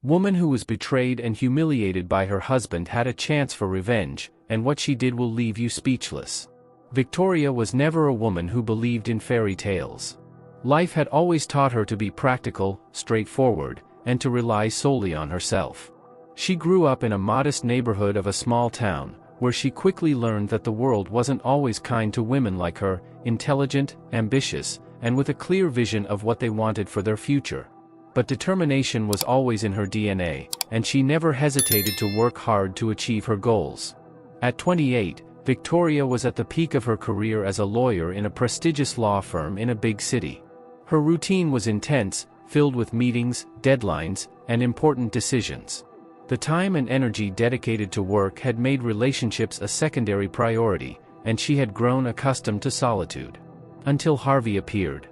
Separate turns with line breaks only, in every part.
Woman who was betrayed and humiliated by her husband had a chance for revenge, and what she did will leave you speechless. Victoria was never a woman who believed in fairy tales. Life had always taught her to be practical, straightforward, and to rely solely on herself. She grew up in a modest neighborhood of a small town, where she quickly learned that the world wasn't always kind to women like her, intelligent, ambitious, and with a clear vision of what they wanted for their future. But determination was always in her DNA, and she never hesitated to work hard to achieve her goals. At 28, Victoria was at the peak of her career as a lawyer in a prestigious law firm in a big city. Her routine was intense, filled with meetings, deadlines, and important decisions. The time and energy dedicated to work had made relationships a secondary priority, and she had grown accustomed to solitude. Until Harvey appeared.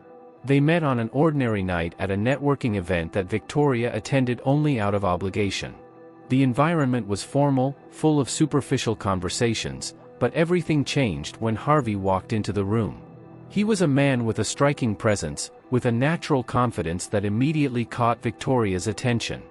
They met on an ordinary night at a networking event that Victoria attended only out of obligation. The environment was formal, full of superficial conversations, but everything changed when Harvey walked into the room. He was a man with a striking presence, with a natural confidence that immediately caught Victoria's attention.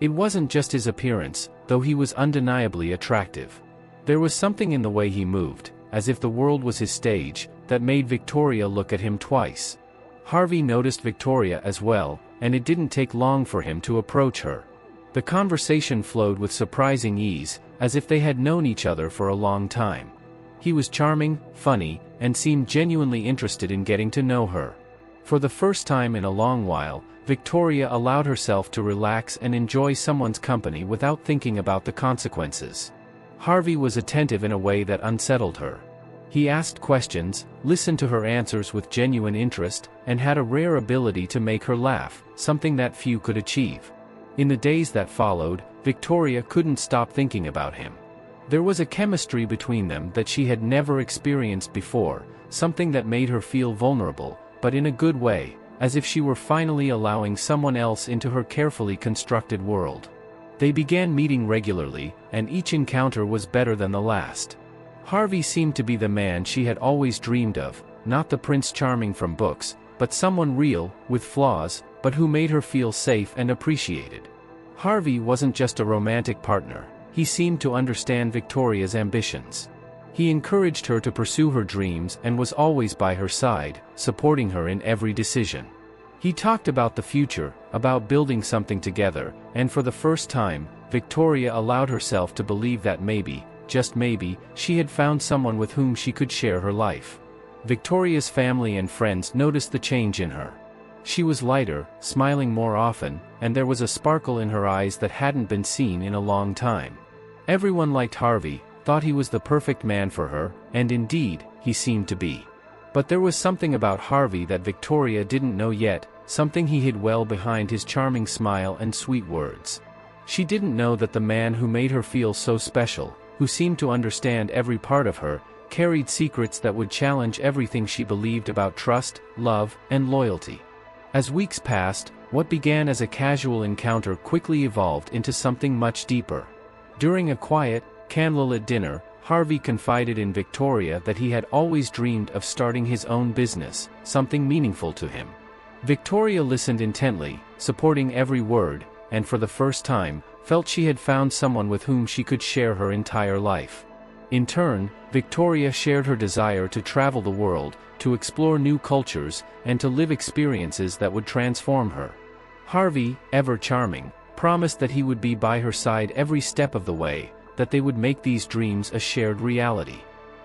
It wasn't just his appearance, though he was undeniably attractive. There was something in the way he moved, as if the world was his stage, that made Victoria look at him twice. Harvey noticed Victoria as well, and it didn't take long for him to approach her. The conversation flowed with surprising ease, as if they had known each other for a long time. He was charming, funny, and seemed genuinely interested in getting to know her. For the first time in a long while, Victoria allowed herself to relax and enjoy someone's company without thinking about the consequences. Harvey was attentive in a way that unsettled her. He asked questions, listened to her answers with genuine interest, and had a rare ability to make her laugh, something that few could achieve. In the days that followed, Victoria couldn't stop thinking about him. There was a chemistry between them that she had never experienced before, something that made her feel vulnerable, but in a good way, as if she were finally allowing someone else into her carefully constructed world. They began meeting regularly, and each encounter was better than the last. Harvey seemed to be the man she had always dreamed of, not the Prince Charming from books, but someone real, with flaws, but who made her feel safe and appreciated. Harvey wasn't just a romantic partner, he seemed to understand Victoria's ambitions. He encouraged her to pursue her dreams and was always by her side, supporting her in every decision. He talked about the future, about building something together, and for the first time, Victoria allowed herself to believe that maybe, just maybe, she had found someone with whom she could share her life. Victoria's family and friends noticed the change in her. She was lighter, smiling more often, and there was a sparkle in her eyes that hadn't been seen in a long time. Everyone liked Harvey, thought he was the perfect man for her, and indeed, he seemed to be. But there was something about Harvey that Victoria didn't know yet, something he hid well behind his charming smile and sweet words. She didn't know that the man who made her feel so special, who seemed to understand every part of her, carried secrets that would challenge everything she believed about trust, love, and loyalty. As weeks passed, what began as a casual encounter quickly evolved into something much deeper. During a quiet, candlelit dinner, Harvey confided in Victoria that he had always dreamed of starting his own business, something meaningful to him. Victoria listened intently, supporting every word, and for the first time, felt she had found someone with whom she could share her entire life. In turn, Victoria shared her desire to travel the world, to explore new cultures, and to live experiences that would transform her. Harvey, ever charming, promised that he would be by her side every step of the way, that they would make these dreams a shared reality.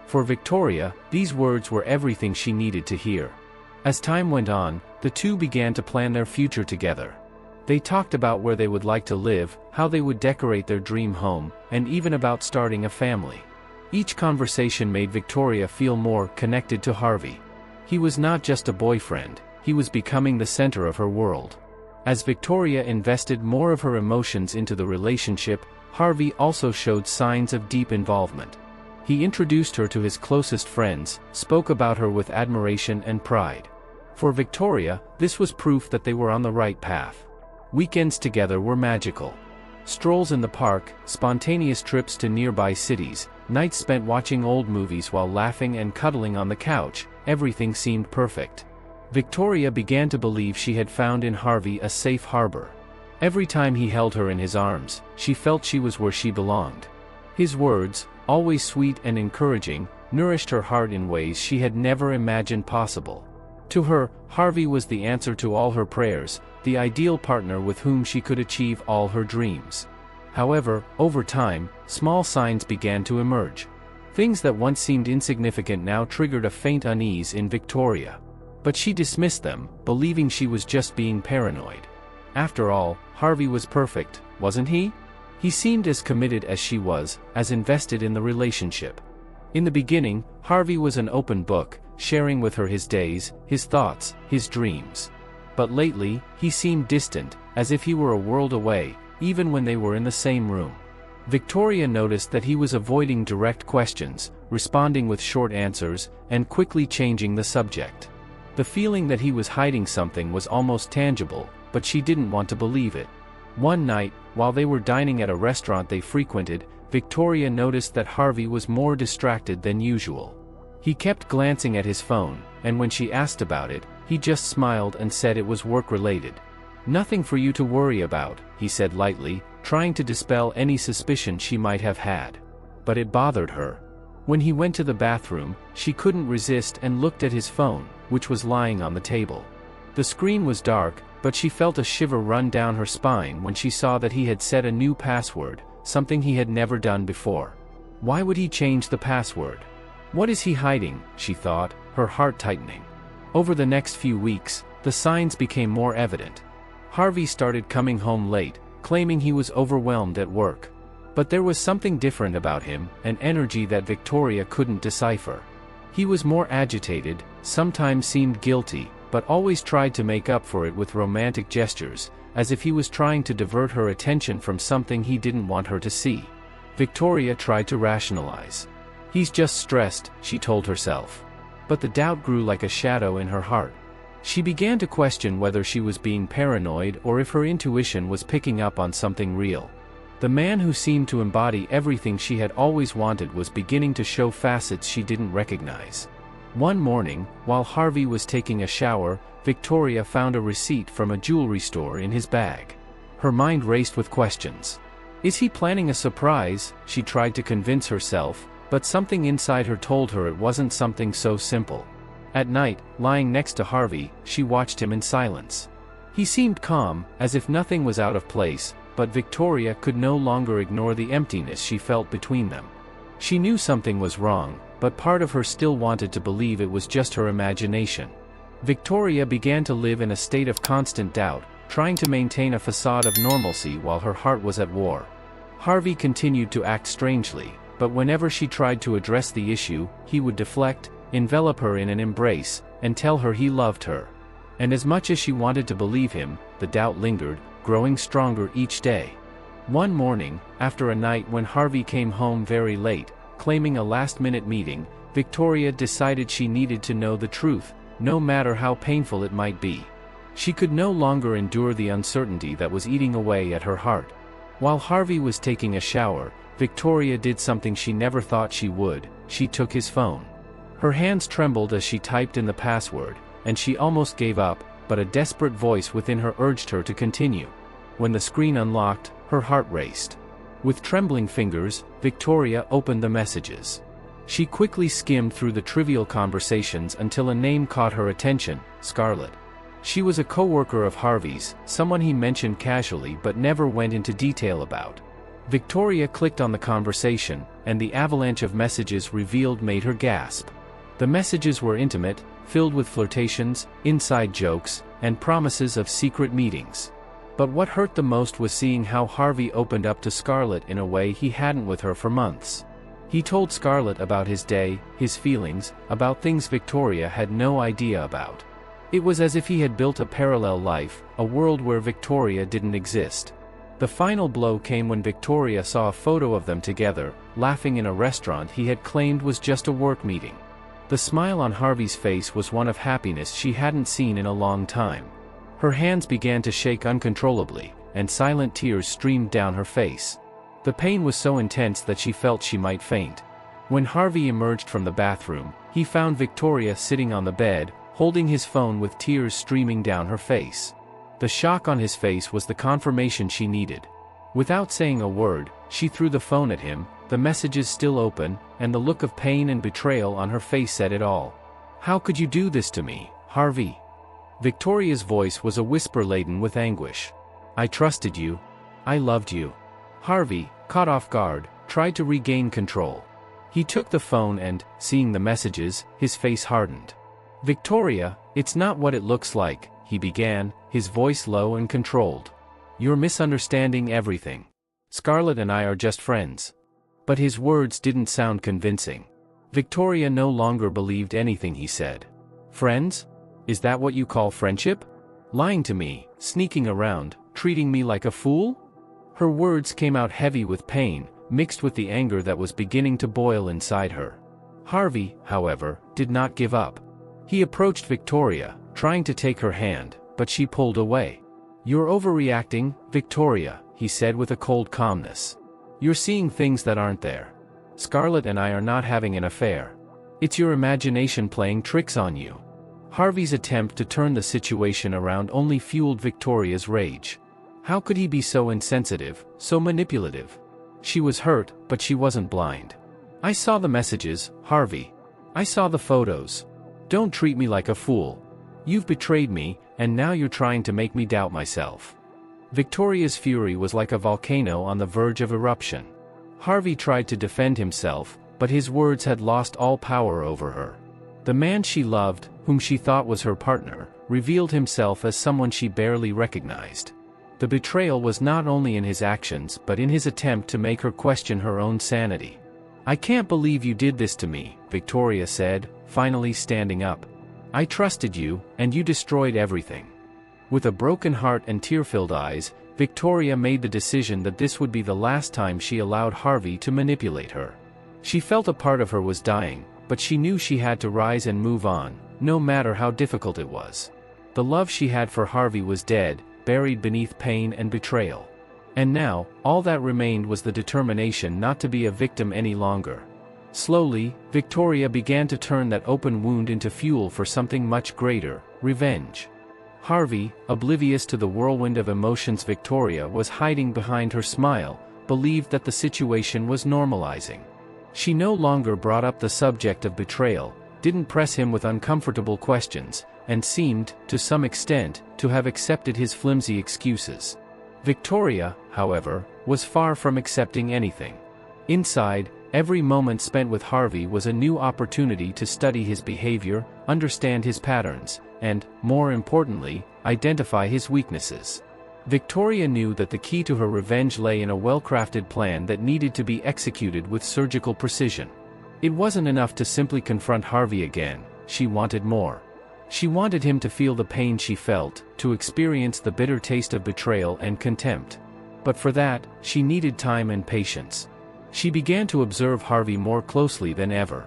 For Victoria, these words were everything she needed to hear. As time went on, the two began to plan their future together. They talked about where they would like to live, how they would decorate their dream home, and even about starting a family. Each conversation made Victoria feel more connected to Harvey. He was not just a boyfriend, he was becoming the center of her world. As Victoria invested more of her emotions into the relationship, Harvey also showed signs of deep involvement. He introduced her to his closest friends, spoke about her with admiration and pride. For Victoria, this was proof that they were on the right path. Weekends together were magical. Strolls in the park, spontaneous trips to nearby cities, nights spent watching old movies while laughing and cuddling on the couch, everything seemed perfect. Victoria began to believe she had found in Harvey a safe harbor. Every time he held her in his arms, she felt she was where she belonged. His words, always sweet and encouraging, nourished her heart in ways she had never imagined possible. To her, Harvey was the answer to all her prayers, the ideal partner with whom she could achieve all her dreams. However, over time, small signs began to emerge. Things that once seemed insignificant now triggered a faint unease in Victoria. But she dismissed them, believing she was just being paranoid. After all, Harvey was perfect, wasn't he? He seemed as committed as she was, as invested in the relationship. In the beginning, Harvey was an open book, sharing with her his days, his thoughts, his dreams. But lately, he seemed distant, as if he were a world away, even when they were in the same room. Victoria noticed that he was avoiding direct questions, responding with short answers, and quickly changing the subject. The feeling that he was hiding something was almost tangible, but she didn't want to believe it. One night, while they were dining at a restaurant they frequented, Victoria noticed that Harvey was more distracted than usual. He kept glancing at his phone, and when she asked about it, he just smiled and said it was work-related. "Nothing for you to worry about," he said lightly, trying to dispel any suspicion she might have had. But it bothered her. When he went to the bathroom, she couldn't resist and looked at his phone, which was lying on the table. The screen was dark, but she felt a shiver run down her spine when she saw that he had set a new password, something he had never done before. Why would he change the password? What is he hiding, she thought, her heart tightening. Over the next few weeks, the signs became more evident. Harvey started coming home late, claiming he was overwhelmed at work. But there was something different about him, an energy that Victoria couldn't decipher. He was more agitated, sometimes seemed guilty, but always tried to make up for it with romantic gestures, as if he was trying to divert her attention from something he didn't want her to see. Victoria tried to rationalize. "He's just stressed," she told herself. But the doubt grew like a shadow in her heart. She began to question whether she was being paranoid or if her intuition was picking up on something real. The man who seemed to embody everything she had always wanted was beginning to show facets she didn't recognize. One morning, while Harvey was taking a shower, Victoria found a receipt from a jewelry store in his bag. Her mind raced with questions. Is he planning a surprise? She tried to convince herself, but something inside her told her it wasn't something so simple. At night, lying next to Harvey, she watched him in silence. He seemed calm, as if nothing was out of place, but Victoria could no longer ignore the emptiness she felt between them. She knew something was wrong, but part of her still wanted to believe it was just her imagination. Victoria began to live in a state of constant doubt, trying to maintain a facade of normalcy while her heart was at war. Harvey continued to act strangely, but whenever she tried to address the issue, he would deflect, envelop her in an embrace, and tell her he loved her. And as much as she wanted to believe him, the doubt lingered, growing stronger each day. One morning, after a night when Harvey came home very late, claiming a last-minute meeting, Victoria decided she needed to know the truth, no matter how painful it might be. She could no longer endure the uncertainty that was eating away at her heart. While Harvey was taking a shower, Victoria did something she never thought she would. She took his phone. Her hands trembled as she typed in the password, and she almost gave up, but a desperate voice within her urged her to continue. When the screen unlocked, her heart raced. With trembling fingers, Victoria opened the messages. She quickly skimmed through the trivial conversations until a name caught her attention: Scarlett. She was a co-worker of Harvey's, someone he mentioned casually but never went into detail about. Victoria clicked on the conversation, and the avalanche of messages revealed made her gasp. The messages were intimate, filled with flirtations, inside jokes, and promises of secret meetings. But what hurt the most was seeing how Harvey opened up to Scarlett in a way he hadn't with her for months. He told Scarlett about his day, his feelings, about things Victoria had no idea about. It was as if he had built a parallel life, a world where Victoria didn't exist. The final blow came when Victoria saw a photo of them together, laughing in a restaurant he had claimed was just a work meeting. The smile on Harvey's face was one of happiness she hadn't seen in a long time. Her hands began to shake uncontrollably, and silent tears streamed down her face. The pain was so intense that she felt she might faint. When Harvey emerged from the bathroom, he found Victoria sitting on the bed, holding his phone with tears streaming down her face. The shock on his face was the confirmation she needed. Without saying a word, she threw the phone at him, the messages still open, and the look of pain and betrayal on her face said it all. "How could you do this to me, Harvey?" Victoria's voice was a whisper laden with anguish. "I trusted you. I loved you." Harvey, caught off guard, tried to regain control. He took the phone and, seeing the messages, his face hardened. "Victoria, it's not what it looks like," he began, his voice low and controlled. "You're misunderstanding everything. Scarlett and I are just friends." But his words didn't sound convincing. Victoria no longer believed anything he said. "Friends? Is that what you call friendship? Lying to me, sneaking around, treating me like a fool?" Her words came out heavy with pain, mixed with the anger that was beginning to boil inside her. Harvey, however, did not give up. He approached Victoria, trying to take her hand, but she pulled away. "You're overreacting, Victoria," he said with a cold calmness. "You're seeing things that aren't there. Scarlett and I are not having an affair. It's your imagination playing tricks on you." Harvey's attempt to turn the situation around only fueled Victoria's rage. How could he be so insensitive, so manipulative? She was hurt, but she wasn't blind. "I saw the messages, Harvey. I saw the photos. Don't treat me like a fool. You've betrayed me, and now you're trying to make me doubt myself." Victoria's fury was like a volcano on the verge of eruption. Harvey tried to defend himself, but his words had lost all power over her. The man she loved, whom she thought was her partner, revealed himself as someone she barely recognized. The betrayal was not only in his actions but in his attempt to make her question her own sanity. "I can't believe you did this to me," Victoria said, finally standing up. "I trusted you, and you destroyed everything." With a broken heart and tear-filled eyes, Victoria made the decision that this would be the last time she allowed Harvey to manipulate her. She felt a part of her was dying, but she knew she had to rise and move on, no matter how difficult it was. The love she had for Harvey was dead, buried beneath pain and betrayal. And now, all that remained was the determination not to be a victim any longer. Slowly, Victoria began to turn that open wound into fuel for something much greater: revenge. Harvey, oblivious to the whirlwind of emotions Victoria was hiding behind her smile, believed that the situation was normalizing. She no longer brought up the subject of betrayal, didn't press him with uncomfortable questions, and seemed, to some extent, to have accepted his flimsy excuses. Victoria, however, was far from accepting anything. Inside, every moment spent with Harvey was a new opportunity to study his behavior, understand his patterns, and, more importantly, identify his weaknesses. Victoria knew that the key to her revenge lay in a well-crafted plan that needed to be executed with surgical precision. It wasn't enough to simply confront Harvey again, she wanted more. She wanted him to feel the pain she felt, to experience the bitter taste of betrayal and contempt. But for that, she needed time and patience. She began to observe Harvey more closely than ever.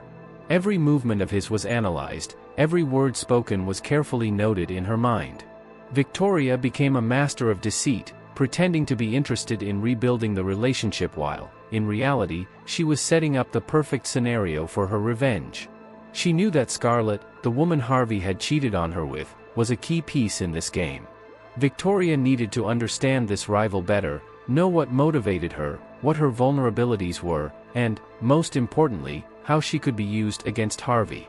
Every movement of his was analyzed, every word spoken was carefully noted in her mind. Victoria became a master of deceit, pretending to be interested in rebuilding the relationship while, in reality, she was setting up the perfect scenario for her revenge. She knew that Scarlett, the woman Harvey had cheated on her with, was a key piece in this game. Victoria needed to understand this rival better, know what motivated her, what her vulnerabilities were, and, most importantly, how she could be used against Harvey.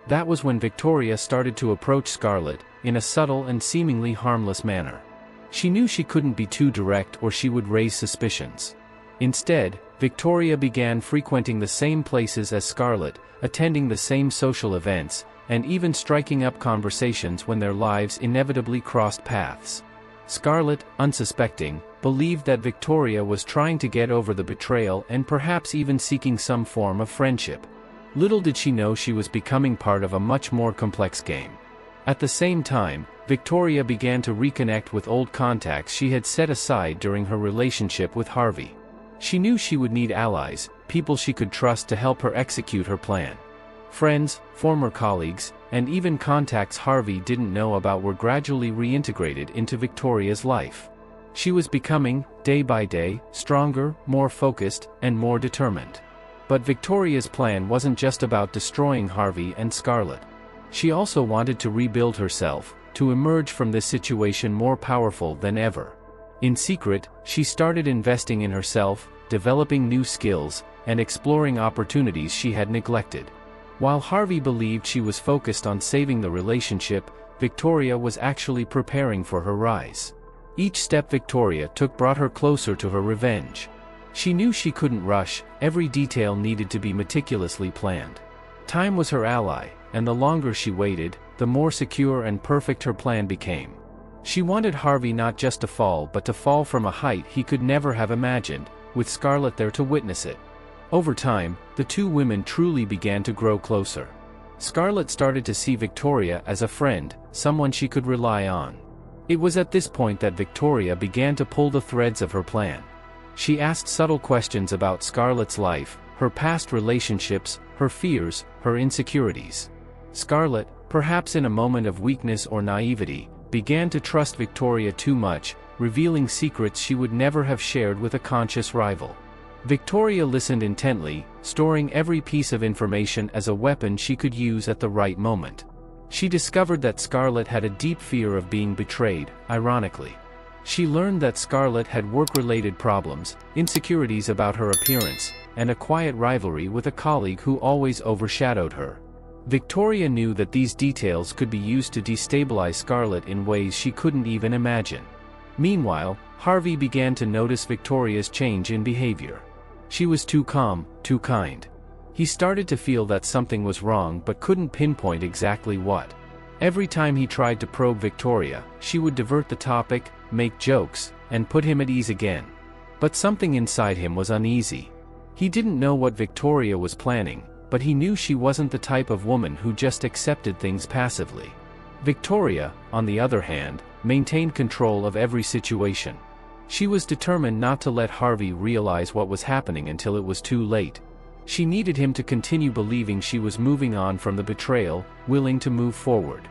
That was when Victoria started to approach Scarlett, in a subtle and seemingly harmless manner. She knew she couldn't be too direct or she would raise suspicions. Instead, Victoria began frequenting the same places as Scarlett, attending the same social events, and even striking up conversations when their lives inevitably crossed paths. Scarlett, unsuspecting, believed that Victoria was trying to get over the betrayal and perhaps even seeking some form of friendship. Little did she know she was becoming part of a much more complex game. At the same time, Victoria began to reconnect with old contacts she had set aside during her relationship with Harvey. She knew she would need allies, people she could trust to help her execute her plan. Friends, former colleagues, and even contacts Harvey didn't know about were gradually reintegrated into Victoria's life. She was becoming, day by day, stronger, more focused, and more determined. But Victoria's plan wasn't just about destroying Harvey and Scarlett. She also wanted to rebuild herself, to emerge from this situation more powerful than ever. In secret, she started investing in herself, developing new skills, and exploring opportunities she had neglected. While Harvey believed she was focused on saving the relationship, Victoria was actually preparing for her rise. Each step Victoria took brought her closer to her revenge. She knew she couldn't rush, every detail needed to be meticulously planned. Time was her ally, and the longer she waited, the more secure and perfect her plan became. She wanted Harvey not just to fall but to fall from a height he could never have imagined, with Scarlett there to witness it. Over time, the two women truly began to grow closer. Scarlett started to see Victoria as a friend, someone she could rely on. It was at this point that Victoria began to pull the threads of her plan. She asked subtle questions about Scarlett's life, her past relationships, her fears, her insecurities. Scarlett, perhaps in a moment of weakness or naivety, began to trust Victoria too much, revealing secrets she would never have shared with a conscious rival. Victoria listened intently, storing every piece of information as a weapon she could use at the right moment. She discovered that Scarlett had a deep fear of being betrayed, ironically. She learned that Scarlett had work-related problems, insecurities about her appearance, and a quiet rivalry with a colleague who always overshadowed her. Victoria knew that these details could be used to destabilize Scarlett in ways she couldn't even imagine. Meanwhile, Harvey began to notice Victoria's change in behavior. She was too calm, too kind. He started to feel that something was wrong but couldn't pinpoint exactly what. Every time he tried to probe Victoria, she would divert the topic, make jokes, and put him at ease again. But something inside him was uneasy. He didn't know what Victoria was planning, but he knew she wasn't the type of woman who just accepted things passively. Victoria, on the other hand, maintained control of every situation. She was determined not to let Harvey realize what was happening until it was too late. She needed him to continue believing she was moving on from the betrayal, willing to move forward.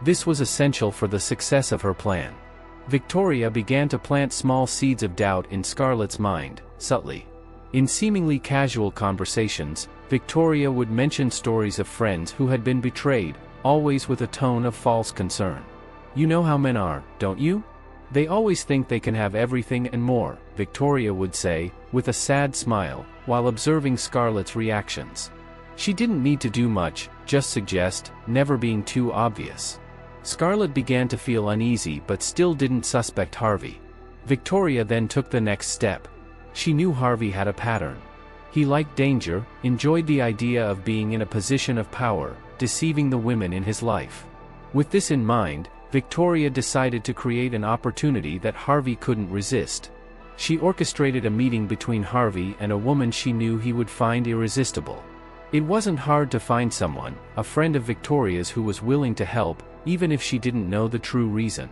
This was essential for the success of her plan. Victoria began to plant small seeds of doubt in Scarlett's mind, subtly. In seemingly casual conversations, Victoria would mention stories of friends who had been betrayed, always with a tone of false concern. "You know how men are, don't you? They always think they can have everything and more," Victoria would say, with a sad smile, while observing Scarlett's reactions. She didn't need to do much, just suggest, never being too obvious. Scarlett began to feel uneasy but still didn't suspect Harvey. Victoria then took the next step. She knew Harvey had a pattern. He liked danger, enjoyed the idea of being in a position of power, deceiving the women in his life. With this in mind, Victoria decided to create an opportunity that Harvey couldn't resist. She orchestrated a meeting between Harvey and a woman she knew he would find irresistible. It wasn't hard to find someone, a friend of Victoria's who was willing to help, even if she didn't know the true reason.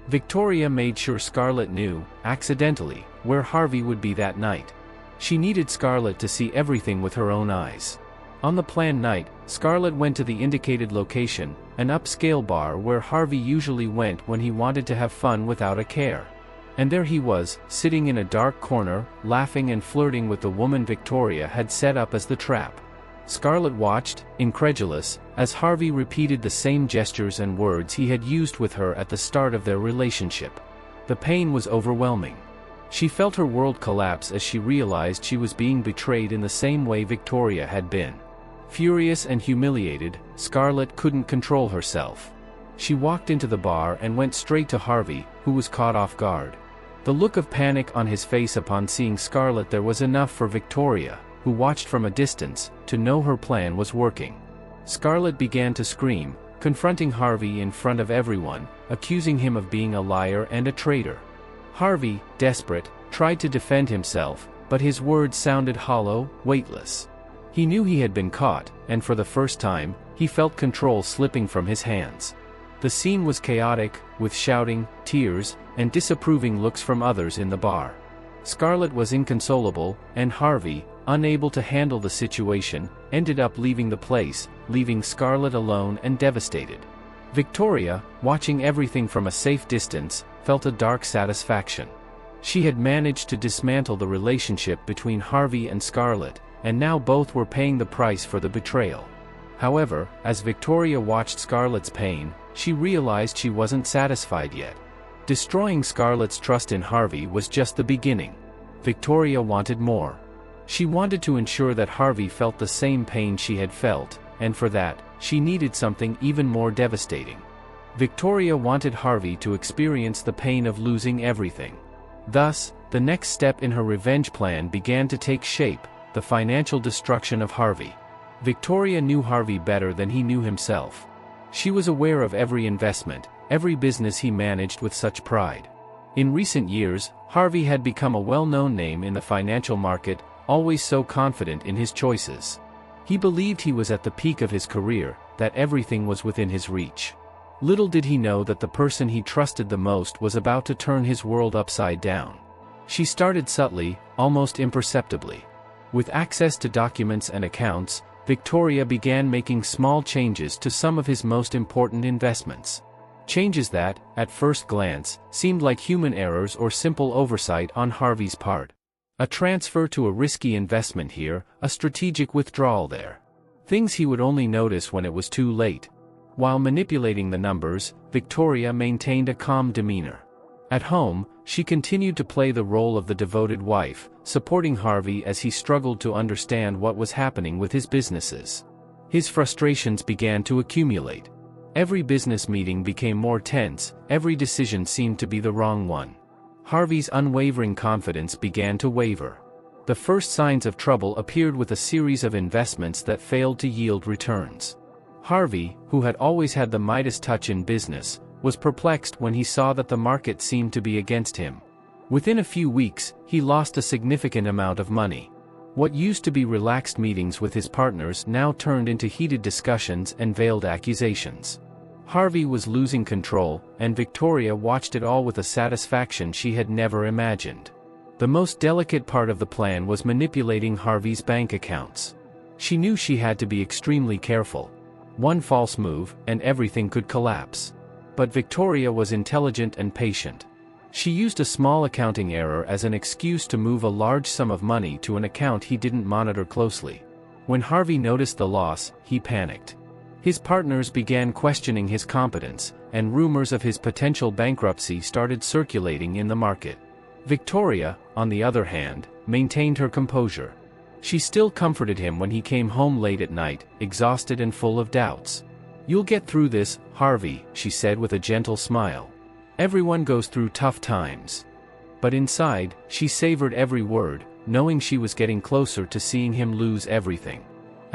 Victoria made sure Scarlett knew, accidentally, where Harvey would be that night. She needed Scarlett to see everything with her own eyes. On the planned night, Scarlett went to the indicated location, an upscale bar where Harvey usually went when he wanted to have fun without a care. And there he was, sitting in a dark corner, laughing and flirting with the woman Victoria had set up as the trap. Scarlett watched, incredulous, as Harvey repeated the same gestures and words he had used with her at the start of their relationship. The pain was overwhelming. She felt her world collapse as she realized she was being betrayed in the same way Victoria had been. Furious and humiliated, Scarlett couldn't control herself. She walked into the bar and went straight to Harvey, who was caught off guard. The look of panic on his face upon seeing Scarlett there was enough for Victoria, who watched from a distance, to know her plan was working. Scarlett began to scream, confronting Harvey in front of everyone, accusing him of being a liar and a traitor. Harvey, desperate, tried to defend himself, but his words sounded hollow, weightless. He knew he had been caught, and for the first time, he felt control slipping from his hands. The scene was chaotic, with shouting, tears, and disapproving looks from others in the bar. Scarlett was inconsolable, and Harvey, unable to handle the situation, ended up leaving the place, leaving Scarlett alone and devastated. Victoria, watching everything from a safe distance, felt a dark satisfaction. She had managed to dismantle the relationship between Harvey and Scarlett, and now both were paying the price for the betrayal. However, as Victoria watched Scarlett's pain, she realized she wasn't satisfied yet. Destroying Scarlett's trust in Harvey was just the beginning. Victoria wanted more. She wanted to ensure that Harvey felt the same pain she had felt, and for that, she needed something even more devastating. Victoria wanted Harvey to experience the pain of losing everything. Thus, the next step in her revenge plan began to take shape: the financial destruction of Harvey. Victoria knew Harvey better than he knew himself. She was aware of every investment, every business he managed with such pride. In recent years, Harvey had become a well-known name in the financial market, always so confident in his choices. He believed he was at the peak of his career, that everything was within his reach. Little did he know that the person he trusted the most was about to turn his world upside down. She started subtly, almost imperceptibly. With access to documents and accounts, Victoria began making small changes to some of his most important investments. Changes that, at first glance, seemed like human errors or simple oversight on Harvey's part. A transfer to a risky investment here, a strategic withdrawal there. Things he would only notice when it was too late. While manipulating the numbers, Victoria maintained a calm demeanor. At home, she continued to play the role of the devoted wife, supporting Harvey as he struggled to understand what was happening with his businesses. His frustrations began to accumulate. Every business meeting became more tense, every decision seemed to be the wrong one. Harvey's unwavering confidence began to waver. The first signs of trouble appeared with a series of investments that failed to yield returns. Harvey, who had always had the Midas touch in business, was perplexed when he saw that the market seemed to be against him. Within a few weeks, he lost a significant amount of money. What used to be relaxed meetings with his partners now turned into heated discussions and veiled accusations. Harvey was losing control, and Victoria watched it all with a satisfaction she had never imagined. The most delicate part of the plan was manipulating Harvey's bank accounts. She knew she had to be extremely careful. One false move, and everything could collapse. But Victoria was intelligent and patient. She used a small accounting error as an excuse to move a large sum of money to an account he didn't monitor closely. When Harvey noticed the loss, he panicked. His partners began questioning his competence, and rumors of his potential bankruptcy started circulating in the market. Victoria, on the other hand, maintained her composure. She still comforted him when he came home late at night, exhausted and full of doubts. "You'll get through this, Harvey," she said with a gentle smile. "Everyone goes through tough times." But inside, she savored every word, knowing she was getting closer to seeing him lose everything.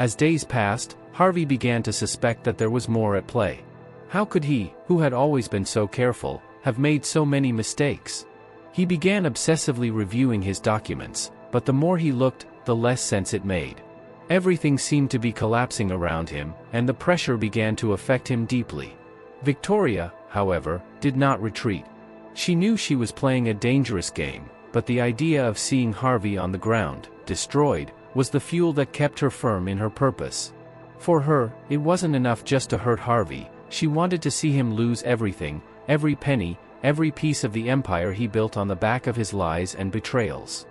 As days passed, Harvey began to suspect that there was more at play. How could he, who had always been so careful, have made so many mistakes? He began obsessively reviewing his documents, but the more he looked, the less sense it made. Everything seemed to be collapsing around him, and the pressure began to affect him deeply. Victoria, however, did not retreat. She knew she was playing a dangerous game, but the idea of seeing Harvey on the ground, destroyed, was the fuel that kept her firm in her purpose. For her, it wasn't enough just to hurt Harvey. She wanted to see him lose everything, every penny, every piece of the empire he built on the back of his lies and betrayals.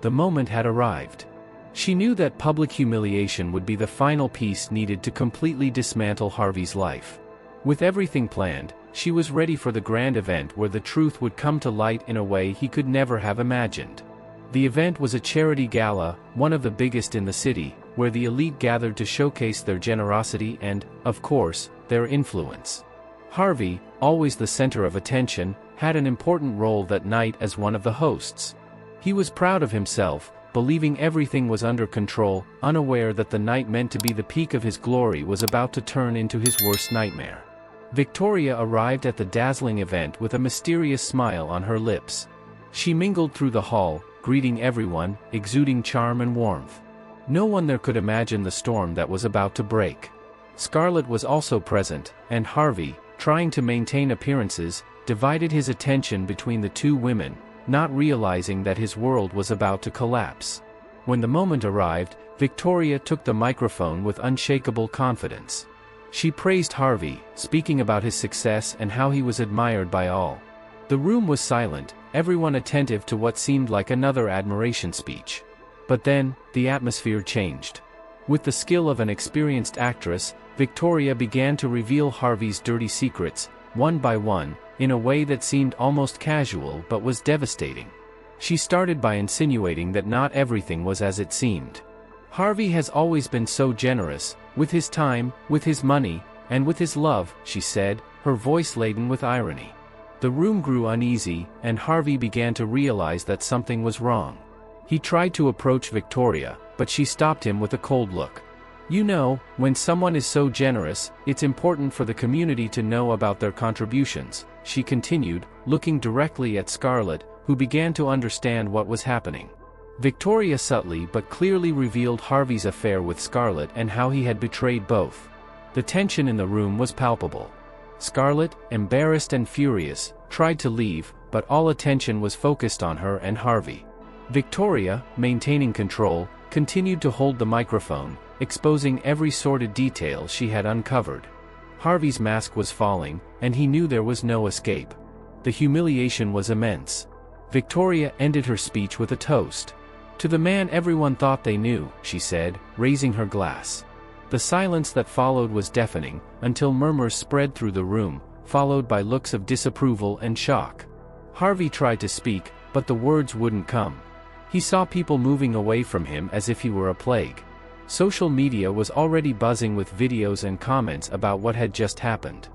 The moment had arrived. She knew that public humiliation would be the final piece needed to completely dismantle Harvey's life. With everything planned, she was ready for the grand event where the truth would come to light in a way he could never have imagined. The event was a charity gala, one of the biggest in the city, where the elite gathered to showcase their generosity and, of course, their influence. Harvey, always the center of attention, had an important role that night as one of the hosts. He was proud of himself, believing everything was under control, unaware that the night meant to be the peak of his glory was about to turn into his worst nightmare. Victoria arrived at the dazzling event with a mysterious smile on her lips. She mingled through the hall, greeting everyone, exuding charm and warmth. No one there could imagine the storm that was about to break. Scarlett was also present, and Harvey, trying to maintain appearances, divided his attention between the two women, not realizing that his world was about to collapse. When the moment arrived, Victoria took the microphone with unshakable confidence. She praised Harvey, speaking about his success and how he was admired by all. The room was silent, everyone attentive to what seemed like another admiration speech. But then, the atmosphere changed. With the skill of an experienced actress, Victoria began to reveal Harvey's dirty secrets, one by one, in a way that seemed almost casual but was devastating. She started by insinuating that not everything was as it seemed. Harvey has always been so generous, with his time, with his money, and with his love, she said, her voice laden with irony. The room grew uneasy, and Harvey began to realize that something was wrong. He tried to approach Victoria, but she stopped him with a cold look. You know, when someone is so generous, it's important for the community to know about their contributions, she continued, looking directly at Scarlett, who began to understand what was happening. Victoria subtly but clearly revealed Harvey's affair with Scarlett and how he had betrayed both. The tension in the room was palpable. Scarlett, embarrassed and furious, tried to leave, but all attention was focused on her and Harvey. Victoria, maintaining control, continued to hold the microphone, exposing every sordid detail she had uncovered. Harvey's mask was falling, and he knew there was no escape. The humiliation was immense. Victoria ended her speech with a toast. To the man everyone thought they knew, she said, raising her glass. The silence that followed was deafening, until murmurs spread through the room, followed by looks of disapproval and shock. Harvey tried to speak, but the words wouldn't come. He saw people moving away from him as if he were a plague. Social media was already buzzing with videos and comments about what had just happened.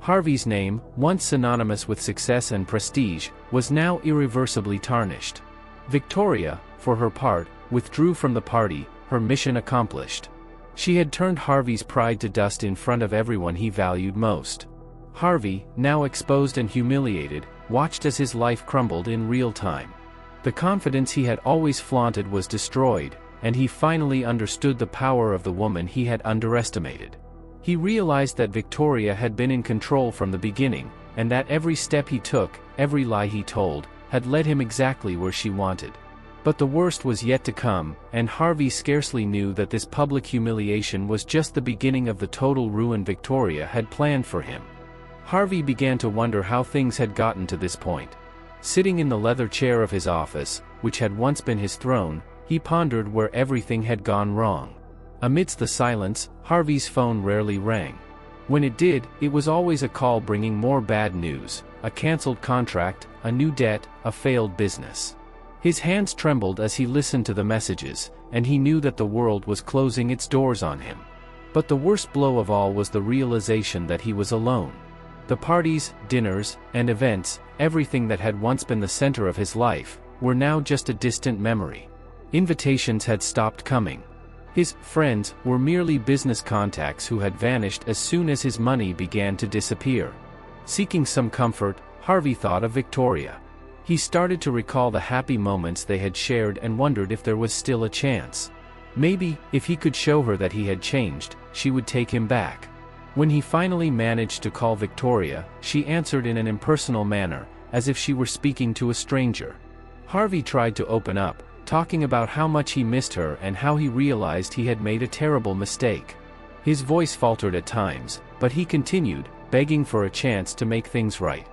Harvey's name, once synonymous with success and prestige, was now irreversibly tarnished. Victoria, for her part, withdrew from the party, her mission accomplished. She had turned Harvey's pride to dust in front of everyone he valued most. Harvey, now exposed and humiliated, watched as his life crumbled in real time. The confidence he had always flaunted was destroyed, and he finally understood the power of the woman he had underestimated. He realized that Victoria had been in control from the beginning, and that every step he took, every lie he told, had led him exactly where she wanted. But the worst was yet to come, and Harvey scarcely knew that this public humiliation was just the beginning of the total ruin Victoria had planned for him. Harvey began to wonder how things had gotten to this point. Sitting in the leather chair of his office, which had once been his throne, he pondered where everything had gone wrong. Amidst the silence, Harvey's phone rarely rang. When it did, it was always a call bringing more bad news, a cancelled contract, a new debt, a failed business. His hands trembled as he listened to the messages, and he knew that the world was closing its doors on him. But the worst blow of all was the realization that he was alone. The parties, dinners, and events, everything that had once been the center of his life, were now just a distant memory. Invitations had stopped coming. His friends were merely business contacts who had vanished as soon as his money began to disappear. Seeking some comfort, Harvey thought of Victoria. He started to recall the happy moments they had shared and wondered if there was still a chance. Maybe, if he could show her that he had changed, she would take him back. When he finally managed to call Victoria, she answered in an impersonal manner, as if she were speaking to a stranger. Harvey tried to open up, talking about how much he missed her and how he realized he had made a terrible mistake. His voice faltered at times, but he continued, begging for a chance to make things right.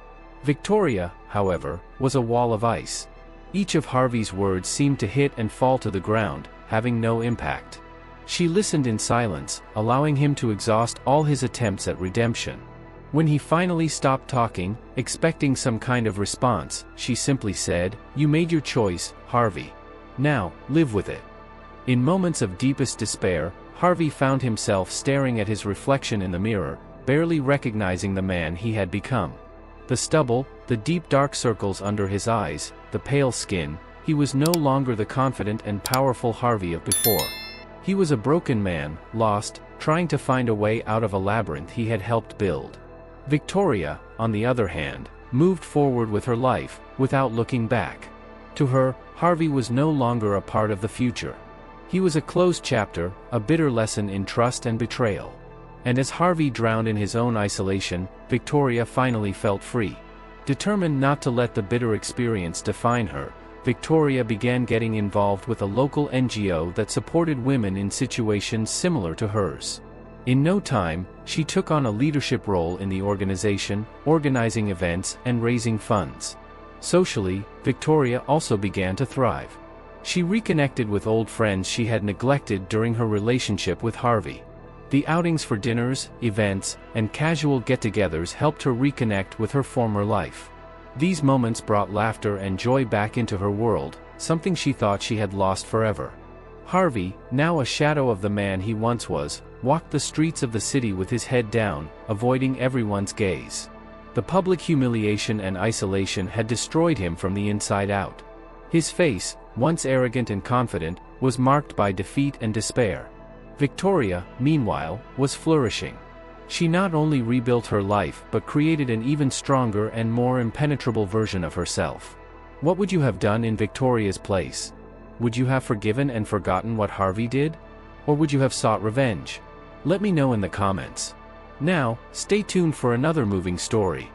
Victoria, however, was a wall of ice. Each of Harvey's words seemed to hit and fall to the ground, having no impact. She listened in silence, allowing him to exhaust all his attempts at redemption. When he finally stopped talking, expecting some kind of response, she simply said, "You made your choice, Harvey. Now, live with it." In moments of deepest despair, Harvey found himself staring at his reflection in the mirror, barely recognizing the man he had become. The stubble, the deep dark circles under his eyes, the pale skin, he was no longer the confident and powerful Harvey of before. He was a broken man, lost, trying to find a way out of a labyrinth he had helped build. Victoria, on the other hand, moved forward with her life, without looking back. To her, Harvey was no longer a part of the future. He was a closed chapter, a bitter lesson in trust and betrayal. And as Harvey drowned in his own isolation, Victoria finally felt free. Determined not to let the bitter experience define her, Victoria began getting involved with a local NGO that supported women in situations similar to hers. In no time, she took on a leadership role in the organization, organizing events and raising funds. Socially, Victoria also began to thrive. She reconnected with old friends she had neglected during her relationship with Harvey. The outings for dinners, events, and casual get-togethers helped her reconnect with her former life. These moments brought laughter and joy back into her world, something she thought she had lost forever. Harvey, now a shadow of the man he once was, walked the streets of the city with his head down, avoiding everyone's gaze. The public humiliation and isolation had destroyed him from the inside out. His face, once arrogant and confident, was marked by defeat and despair. Victoria, meanwhile, was flourishing. She not only rebuilt her life but created an even stronger and more impenetrable version of herself. What would you have done in Victoria's place? Would you have forgiven and forgotten what Harvey did? Or would you have sought revenge? Let me know in the comments. Now, stay tuned for another moving story.